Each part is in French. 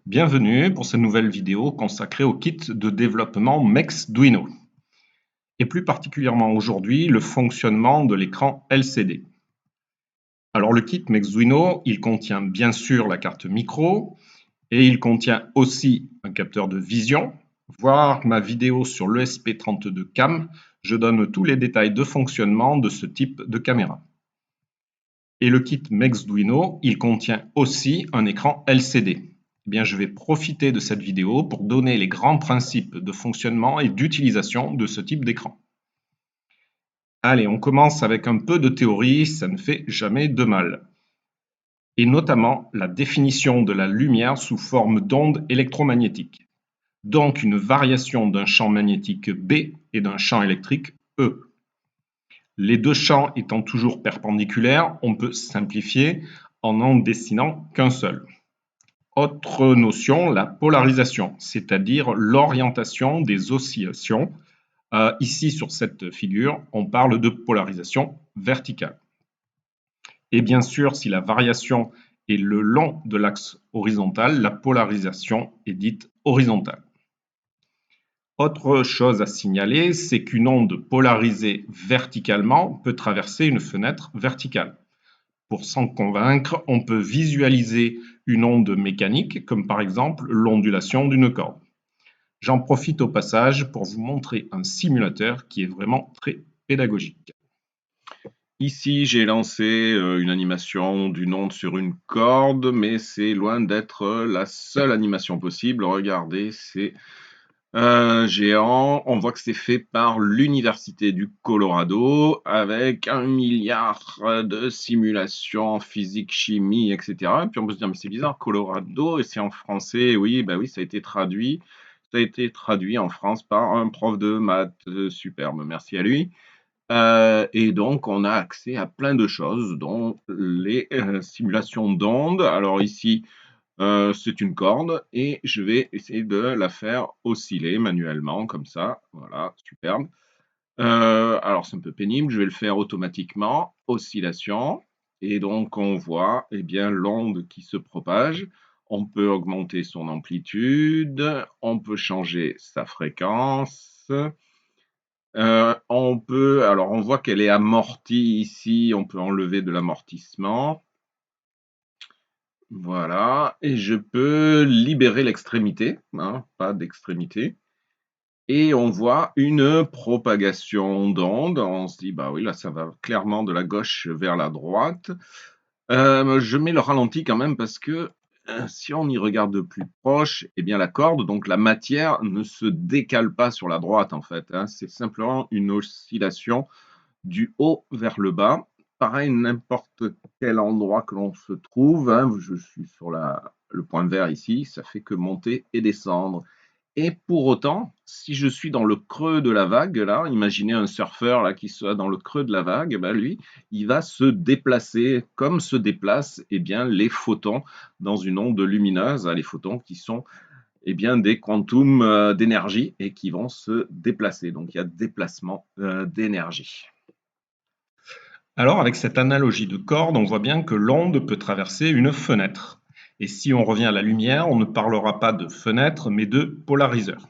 Bienvenue pour cette nouvelle vidéo consacrée au kit de développement Mexduino et plus particulièrement aujourd'hui le fonctionnement de l'écran LCD. Alors le kit Mexduino, il contient bien sûr la carte micro et il contient aussi un capteur de vision. Voir ma vidéo sur l'ESP32 Cam, je donne tous les détails de fonctionnement de ce type de caméra. Et le kit Mexduino, il contient aussi un écran LCD. Eh bien, je vais profiter de cette vidéo pour donner les grands principes de fonctionnement et d'utilisation de ce type d'écran. Allez, on commence avec un peu de théorie, ça ne fait jamais de mal. Et notamment la définition de la lumière sous forme d'onde électromagnétique. Donc une variation d'un champ magnétique B et d'un champ électrique E. Les deux champs étant toujours perpendiculaires, on peut simplifier en n'en dessinant qu'un seul. Autre notion, la polarisation, c'est-à-dire l'orientation des oscillations. Ici, sur cette figure, on parle de polarisation verticale. Et bien sûr, si la variation est le long de l'axe horizontal, la polarisation est dite horizontale. Autre chose à signaler, c'est qu'une onde polarisée verticalement peut traverser une fenêtre verticale. Pour s'en convaincre, on peut visualiser une onde mécanique, comme par exemple l'ondulation d'une corde. J'en profite au passage pour vous montrer un simulateur qui est vraiment très pédagogique. Ici, j'ai lancé une animation d'une onde sur une corde, mais c'est loin d'être la seule animation possible. Regardez, c'est géant. On voit que c'est fait par l'Université du Colorado avec 1 milliard de simulations en physique, chimie, etc. Et puis on peut se dire, mais c'est bizarre, Colorado, et c'est en français. Oui, bah oui, ça a été traduit. Ça a été traduit en France par un prof de maths superbe, merci à lui. Et donc, on a accès à plein de choses, dont les simulations d'ondes. Alors ici, c'est une corde et je vais essayer de la faire osciller manuellement comme ça. Voilà, superbe. Alors c'est un peu pénible, je vais le faire automatiquement. Oscillation et donc on voit, eh bien, l'onde qui se propage. On peut augmenter son amplitude, on peut changer sa fréquence. Alors on voit qu'elle est amortie ici, on peut enlever de l'amortissement. Voilà, et je peux libérer l'extrémité, hein, pas d'extrémité. Et on voit une propagation d'ondes. On se dit, bah oui, là, ça va clairement de la gauche vers la droite. Je mets le ralenti quand même parce que si on y regarde de plus proche, eh bien la corde, donc la matière, ne se décale pas sur la droite en fait, hein. C'est simplement une oscillation du haut vers le bas. Pareil, n'importe quel endroit que l'on se trouve, hein, je suis sur le point vert ici, ça fait que monter et descendre. Et pour autant, si je suis dans le creux de la vague, là, imaginez un surfeur là, qui soit dans le creux de la vague, ben lui, il va se déplacer comme se déplacent eh bien, les photons dans une onde lumineuse, hein, les photons qui sont eh bien, des quantums d'énergie et qui vont se déplacer. Donc il y a déplacement d'énergie. Alors, avec cette analogie de corde, on voit bien que l'onde peut traverser une fenêtre. Et si on revient à la lumière, on ne parlera pas de fenêtre, mais de polariseur.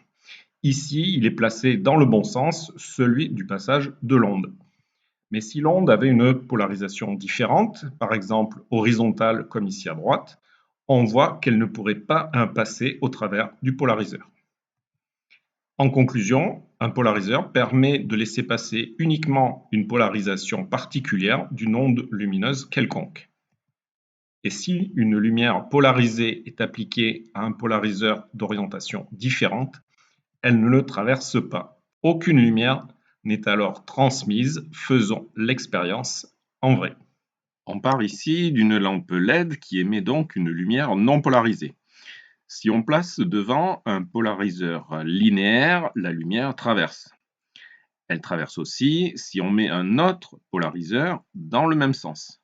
Ici, il est placé dans le bon sens, celui du passage de l'onde. Mais si l'onde avait une polarisation différente, par exemple horizontale comme ici à droite, on voit qu'elle ne pourrait pas passer au travers du polariseur. En conclusion, un polariseur permet de laisser passer uniquement une polarisation particulière d'une onde lumineuse quelconque. Et si une lumière polarisée est appliquée à un polariseur d'orientation différente, elle ne le traverse pas. Aucune lumière n'est alors transmise, faisons l'expérience en vrai. On parle ici d'une lampe LED qui émet donc une lumière non polarisée. Si on place devant un polariseur linéaire, la lumière traverse. Elle traverse aussi si on met un autre polariseur dans le même sens.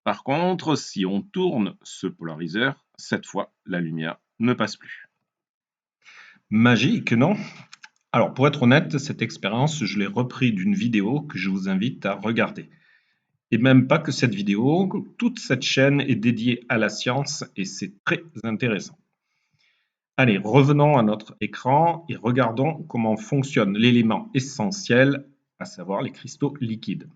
Par contre, si on tourne ce polariseur, cette fois, la lumière ne passe plus. Magique, non? Alors, pour être honnête, cette expérience, je l'ai repris d'une vidéo que je vous invite à regarder. Et même pas que cette vidéo, toute cette chaîne est dédiée à la science et c'est très intéressant. Allez, revenons à notre écran et regardons comment fonctionne l'élément essentiel, à savoir les cristaux liquides.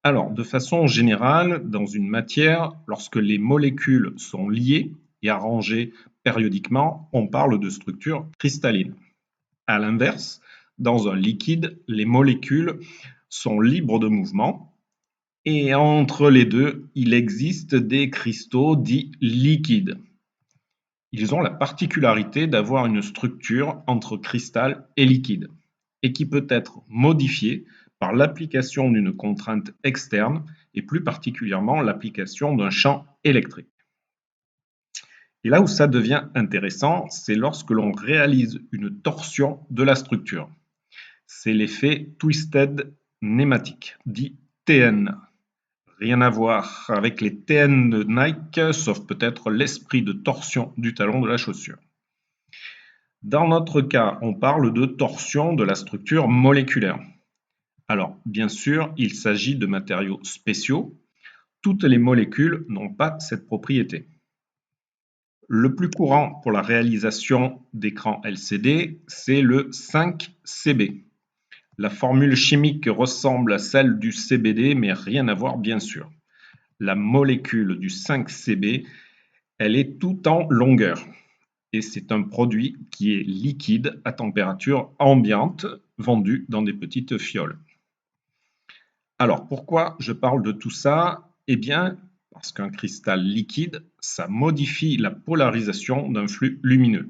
Alors, de façon générale, dans une matière, lorsque les molécules sont liées et arrangées périodiquement, on parle de structure cristalline. À l'inverse, dans un liquide, les molécules sont libres de mouvement et entre les deux, il existe des cristaux dits liquides. Ils ont la particularité d'avoir une structure entre cristal et liquide et qui peut être modifiée par l'application d'une contrainte externe et plus particulièrement l'application d'un champ électrique. Et là où ça devient intéressant, c'est lorsque l'on réalise une torsion de la structure. C'est l'effet Twisted Nematic, dit TN. Rien à voir avec les TN de Nike, sauf peut-être l'esprit de torsion du talon de la chaussure. Dans notre cas, on parle de torsion de la structure moléculaire. Alors, bien sûr, il s'agit de matériaux spéciaux. Toutes les molécules n'ont pas cette propriété. Le plus courant pour la réalisation d'écrans LCD, c'est le 5CB. La formule chimique ressemble à celle du CBD, mais rien à voir bien sûr. La molécule du 5CB, elle est tout en longueur. Et c'est un produit qui est liquide à température ambiante, vendu dans des petites fioles. Alors pourquoi je parle de tout ça? Eh bien, parce qu'un cristal liquide, ça modifie la polarisation d'un flux lumineux.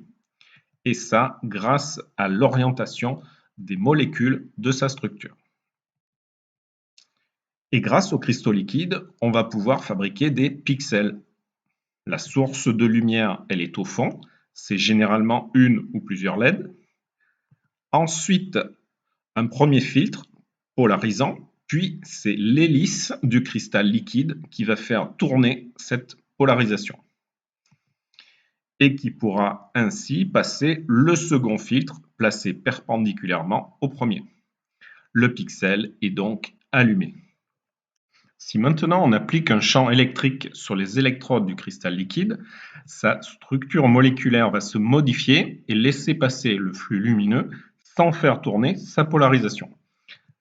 Et ça grâce à l'orientation des molécules de sa structure. Et grâce aux cristaux liquides, on va pouvoir fabriquer des pixels. La source de lumière, elle est au fond. C'est généralement une ou plusieurs LED. Ensuite, un premier filtre polarisant, puis c'est l'hélice du cristal liquide qui va faire tourner cette polarisation et qui pourra ainsi passer le second filtre placé perpendiculairement au premier. Le pixel est donc allumé. Si maintenant on applique un champ électrique sur les électrodes du cristal liquide, sa structure moléculaire va se modifier et laisser passer le flux lumineux sans faire tourner sa polarisation.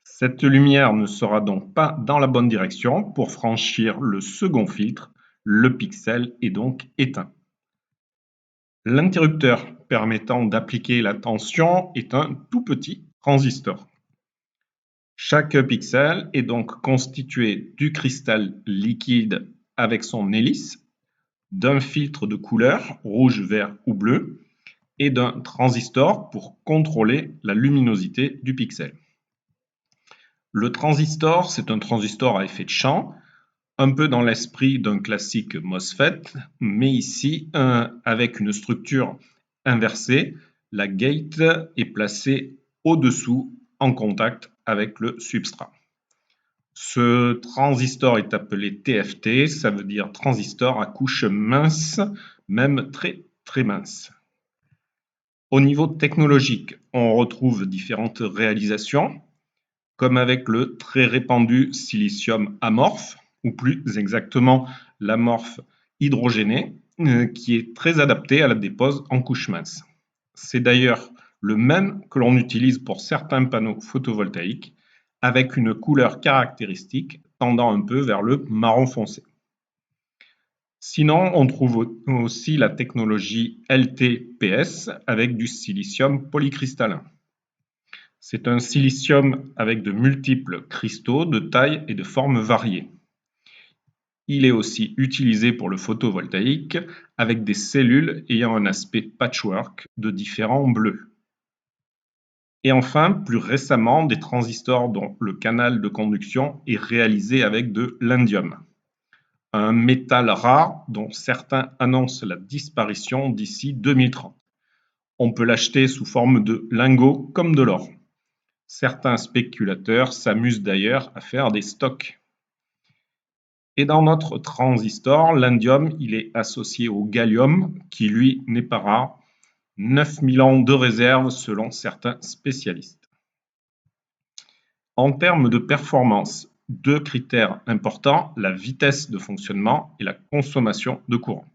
Cette lumière ne sera donc pas dans la bonne direction pour franchir le second filtre, le pixel est donc éteint. L'interrupteur permettant d'appliquer la tension est un tout petit transistor. Chaque pixel est donc constitué du cristal liquide avec son hélice, d'un filtre de couleur rouge, vert ou bleu et d'un transistor pour contrôler la luminosité du pixel. Le transistor, c'est un transistor à effet de champ, un peu dans l'esprit d'un classique MOSFET, mais ici avec une structure inversée. La gate est placée au-dessous en contact avec le substrat. Ce transistor est appelé TFT, ça veut dire transistor à couche mince, même très très mince. Au niveau technologique, on retrouve différentes réalisations, comme avec le très répandu silicium amorphe, ou plus exactement l'amorphe hydrogéné, qui est très adapté à la dépose en couche mince. C'est d'ailleurs le même que l'on utilise pour certains panneaux photovoltaïques, avec une couleur caractéristique tendant un peu vers le marron foncé. Sinon, on trouve aussi la technologie LTPS avec du silicium polycristallin. C'est un silicium avec de multiples cristaux de taille et de formes variées. Il est aussi utilisé pour le photovoltaïque avec des cellules ayant un aspect patchwork de différents bleus. Et enfin, plus récemment, des transistors dont le canal de conduction est réalisé avec de l'indium, un métal rare dont certains annoncent la disparition d'ici 2030. On peut l'acheter sous forme de lingots comme de l'or. Certains spéculateurs s'amusent d'ailleurs à faire des stocks. Et dans notre transistor, l'indium, il est associé au gallium, qui lui n'est pas rare, 9000 ans de réserve selon certains spécialistes. En termes de performance, deux critères importants, la vitesse de fonctionnement et la consommation de courant.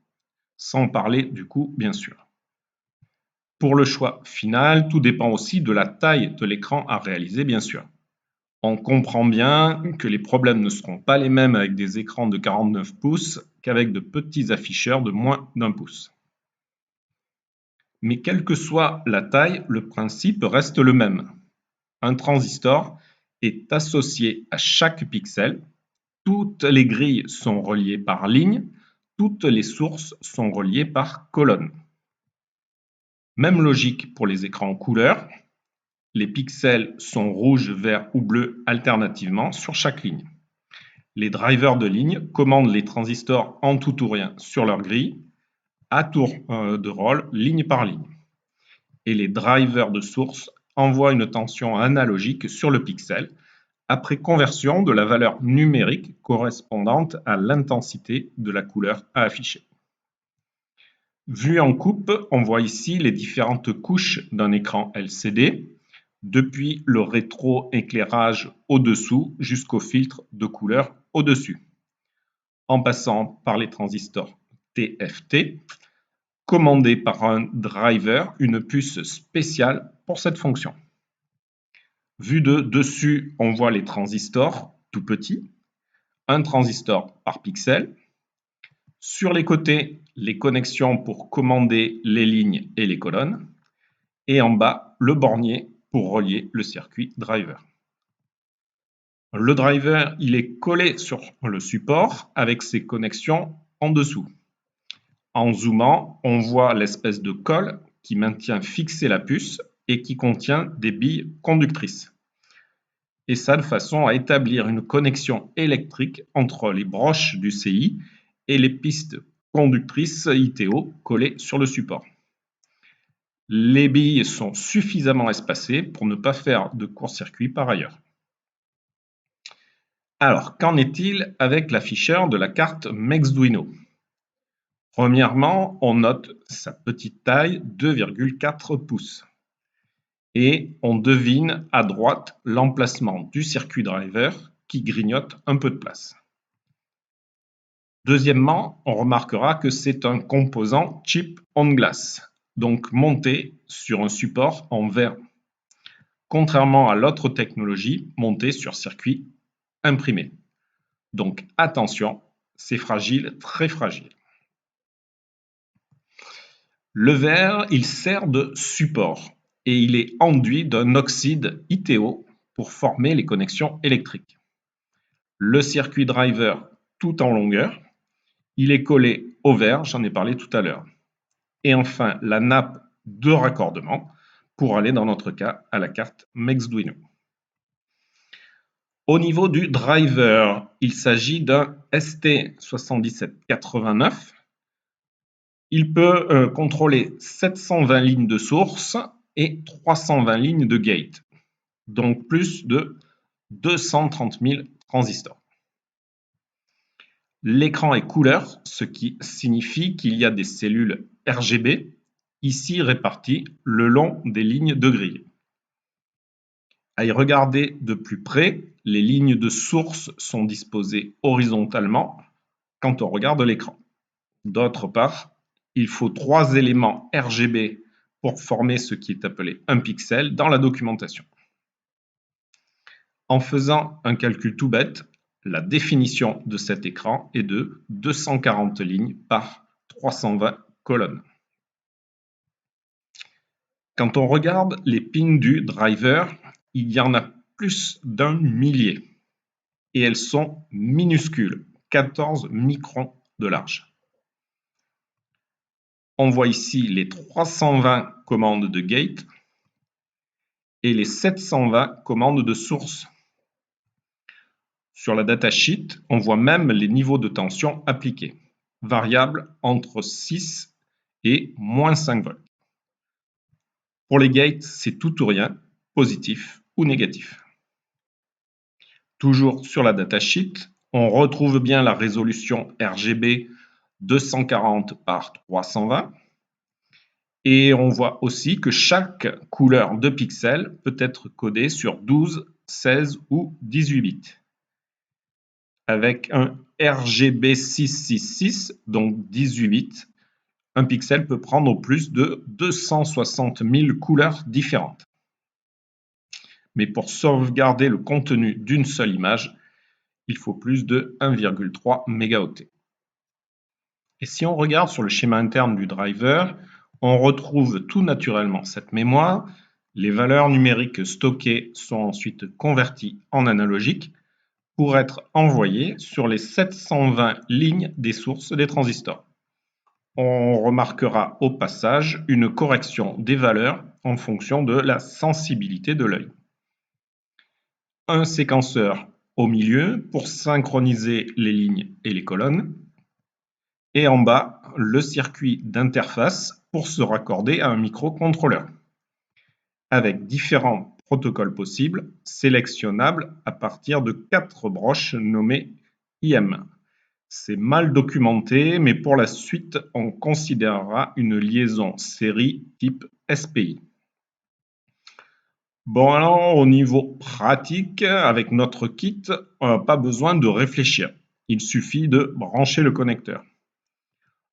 Sans parler du coût, bien sûr. Pour le choix final, tout dépend aussi de la taille de l'écran à réaliser, bien sûr. On comprend bien que les problèmes ne seront pas les mêmes avec des écrans de 49 pouces qu'avec de petits afficheurs de moins d'1 pouce. Mais quelle que soit la taille, le principe reste le même. Un transistor est associé à chaque pixel. Toutes les grilles sont reliées par ligne. Toutes les sources sont reliées par colonne. Même logique pour les écrans en couleur. Les pixels sont rouge, vert ou bleu alternativement sur chaque ligne. Les drivers de ligne commandent les transistors en tout ou rien sur leur grille, à tour de rôle, ligne par ligne. Et les drivers de source envoient une tension analogique sur le pixel après conversion de la valeur numérique correspondante à l'intensité de la couleur à afficher. Vu en coupe, on voit ici les différentes couches d'un écran LCD, depuis le rétroéclairage au-dessous jusqu'au filtre de couleur au-dessus, en passant par les transistors TFT, commandés par un driver, une puce spéciale pour cette fonction. Vu de dessus, on voit les transistors tout petits, un transistor par pixel. Sur les côtés, les connexions pour commander les lignes et les colonnes. Et en bas, le bornier pour relier le circuit driver. Le driver, il est collé sur le support avec ses connexions en dessous. En zoomant, on voit l'espèce de colle qui maintient fixée la puce et qui contient des billes conductrices. Et ça de façon à établir une connexion électrique entre les broches du CI et les pistes conductrices ITO collées sur le support. Les billes sont suffisamment espacées pour ne pas faire de court-circuit par ailleurs. Alors, qu'en est-il avec l'afficheur de la carte Mexduino? Premièrement, on note sa petite taille, 2,4 pouces. Et on devine à droite l'emplacement du circuit driver qui grignote un peu de place. Deuxièmement, on remarquera que c'est un composant chip on glass, donc monté sur un support en verre, contrairement à l'autre technologie montée sur circuit imprimé. Donc attention, c'est fragile, très fragile. Le verre, il sert de support et il est enduit d'un oxyde ITO pour former les connexions électriques. Le circuit driver tout en longueur, il est collé au verre, j'en ai parlé tout à l'heure. Et enfin, la nappe de raccordement pour aller dans notre cas à la carte Mexduino. Au niveau du driver, il s'agit d'un ST7789. Il peut contrôler 720 lignes de source et 320 lignes de gate, donc plus de 230 000 transistors. L'écran est couleur, ce qui signifie qu'il y a des cellules RGB, ici réparties le long des lignes de grille. À y regarder de plus près, les lignes de source sont disposées horizontalement quand on regarde l'écran. D'autre part, il faut 3 éléments RGB pour former ce qui est appelé un pixel dans la documentation. En faisant un calcul tout bête, la définition de cet écran est de 240 lignes par 320 colonnes. Quand on regarde les pins du driver, il y en a plus d'1 millier et elles sont minuscules, 14 microns de large. On voit ici les 320 commandes de gate et les 720 commandes de source. Sur la datasheet, on voit même les niveaux de tension appliqués, variables entre 6 et moins 5 volts. Pour les gates, c'est tout ou rien, positif ou négatif. Toujours sur la datasheet, on retrouve bien la résolution RGB 240 par 320. Et on voit aussi que chaque couleur de pixels peut être codée sur 12, 16 ou 18 bits. Avec un RGB 666, donc 18 bits, Un pixel peut prendre plus de 260 000 couleurs différentes. Mais pour sauvegarder le contenu d'une seule image, il faut plus de 1,3 mégaoctets. Et si on regarde sur le schéma interne du driver, on retrouve tout naturellement cette mémoire. Les valeurs numériques stockées sont ensuite converties en analogique pour être envoyées sur les 720 lignes des sources des transistors. On remarquera au passage une correction des valeurs en fonction de la sensibilité de l'œil. Un séquenceur au milieu pour synchroniser les lignes et les colonnes. Et en bas, le circuit d'interface pour se raccorder à un microcontrôleur, avec différents protocoles possibles, sélectionnables à partir de 4 broches nommées IM. C'est mal documenté, mais pour la suite, on considérera une liaison série type SPI. Bon, alors au niveau pratique, avec notre kit, on n'a pas besoin de réfléchir. Il suffit de brancher le connecteur.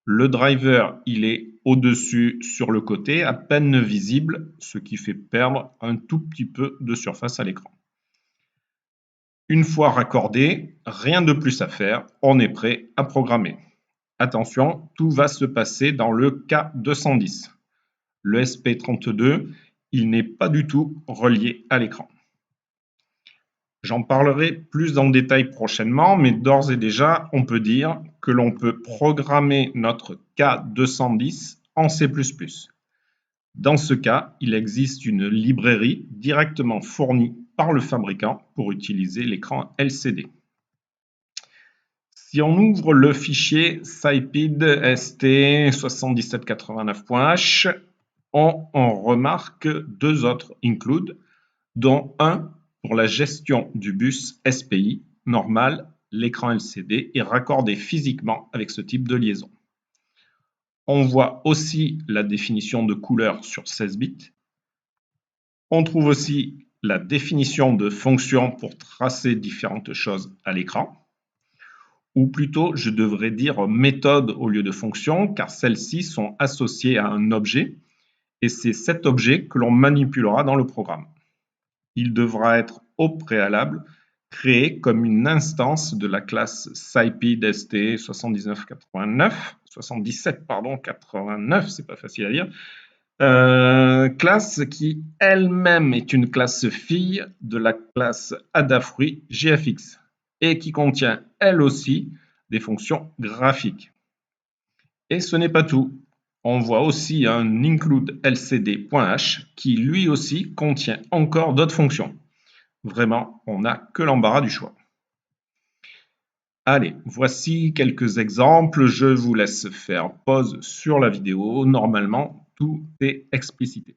Le driver, il est au-dessus sur le côté, à peine visible, ce qui fait perdre un tout petit peu de surface à l'écran. Une fois raccordé, rien de plus à faire, on est prêt à programmer. Attention, tout va se passer dans le K210. Le SP32, il n'est pas du tout relié à l'écran. J'en parlerai plus en détail prochainement, mais d'ores et déjà, on peut dire que l'on peut programmer notre K210 en C++. Dans ce cas, il existe une librairie directement fournie par le fabricant pour utiliser l'écran LCD. Si on ouvre le fichier sciped st7789.h, on remarque 2 autres include, dont un pour la gestion du bus SPI normal. L'écran LCD est raccordé physiquement avec ce type de liaison. On voit aussi la définition de couleur sur 16 bits. On trouve aussi la définition de fonction pour tracer différentes choses à l'écran. Ou plutôt, je devrais dire méthode au lieu de fonction, car celles-ci sont associées à un objet, et c'est cet objet que l'on manipulera dans le programme. Il devra être au préalable créé comme une instance de la classe sciped.st7989, 77,89, c'est pas facile à dire, classe qui elle-même est une classe fille de la classe Adafruit GFX et qui contient elle aussi des fonctions graphiques. Et ce n'est pas tout. On voit aussi un include lcd.h qui lui aussi contient encore d'autres fonctions. Vraiment, on n'a que l'embarras du choix. Allez, voici quelques exemples. Je vous laisse faire pause sur la vidéo. Normalement, tout est explicité.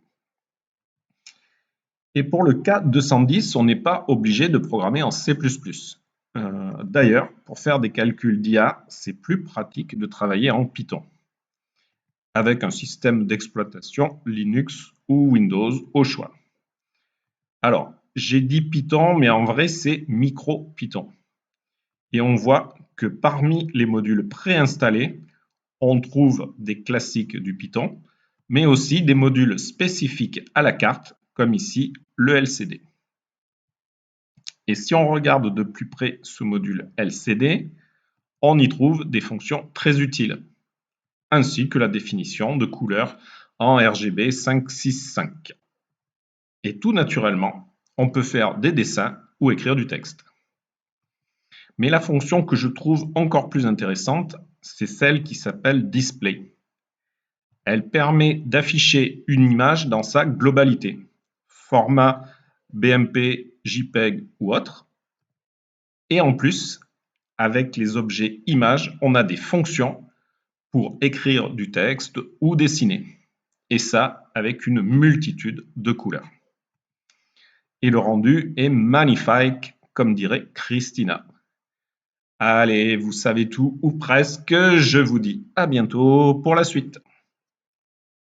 Et pour le cas 210, on n'est pas obligé de programmer en C++. D'ailleurs, pour faire des calculs d'IA, c'est plus pratique de travailler en Python, avec un système d'exploitation Linux ou Windows au choix. Alors, j'ai dit Python, mais en vrai, c'est MicroPython. Et on voit que parmi les modules préinstallés, on trouve des classiques du Python, mais aussi des modules spécifiques à la carte, comme ici le LCD. Et si on regarde de plus près ce module LCD, on y trouve des fonctions très utiles, ainsi que la définition de couleurs en RGB 565. Et tout naturellement, on peut faire des dessins ou écrire du texte. Mais la fonction que je trouve encore plus intéressante, c'est celle qui s'appelle Display. Elle permet d'afficher une image dans sa globalité, format BMP, JPEG ou autre. Et en plus, avec les objets images, on a des fonctions pour écrire du texte ou dessiner. Et ça, avec une multitude de couleurs. Et le rendu est magnifique, comme dirait Christina. Allez, vous savez tout ou presque, je vous dis à bientôt pour la suite.